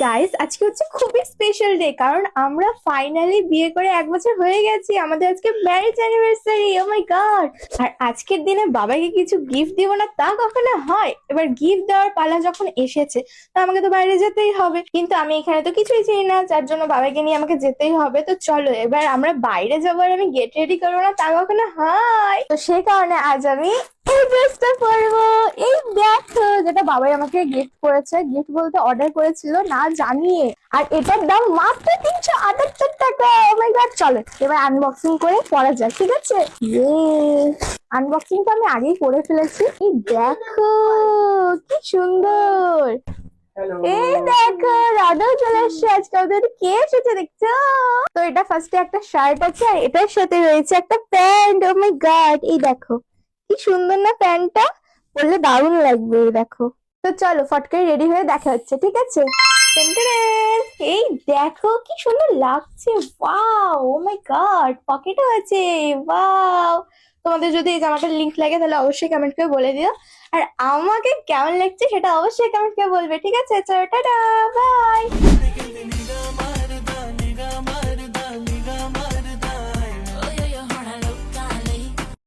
Guys, আজকে হচ্ছে খুবই স্পেশাল ডে, কারণ আমরা ফাইনালি বিয়ে করে 1 বছর হয়ে গেছি। আমাদের আজকে ম্যারেজ অ্যানিভার্সারি। ও মাই গড! আর আজকের দিনে বাবাকে কিছু গিফট দিব না তা কখনো হয়? এবার গিফট দেওয়ার পালা যখন এসেছে, তা আমাকে তো বাইরে যেতেই হবে। কিন্তু আমি এখানে তো কিছুই চিনি না, যার জন্য বাবাকে নিয়ে আমাকে যেতেই হবে। তো চলো এবার আমরা বাইরে যাবো, আর আমি গেট রেডি করবো না তা কখনো হয়? তো সেই কারণে আজ আমি এই ড্রেসটা পরবো। এই দেখো, যেটা বাবাই আমাকে গিফট করেছে, গিফট বলতে অর্ডার করেছিল না জানিয়ে। আর এটার দাম মাত্র 378 টাকা। ও মাই গড! চলো এবার আনবক্সিং করে পরা যায়, ঠিক আছে? আনবক্সিং তো আমি আগেই করে ফেলেছি। এই দেখো কি সুন্দর। এই দেখো, রাধাও চলে এসছে আজকে। ওদের কে এসেছে দেখছো? তো এটা ফার্স্টে একটা শার্ট আছে, আর এটার সাথে রয়েছে একটা প্যান্ট। ও মাই গড! এই দেখো কি সুন্দর না প্যান্টটা, পরলে দারুণ লাগবে। এই দেখো। তো চলো ফট করে রেডি হয়ে দেখা হচ্ছে, ঠিক আছে? টেনটেনেন! এই দেখো কি সুন্দর লাগছে। ওয়াও! ও মাই গড! পকেটও আছে। ওয়াও! তোমাদের যদি এই জামাটার লিংক লাগে তাহলে অবশ্যই কমেন্ট করে বলে দিও। আর আমাকে কেমন লাগছে সেটা অবশ্যই কমেন্ট করে বলবে, ঠিক আছে? চলো টাটা, বাই।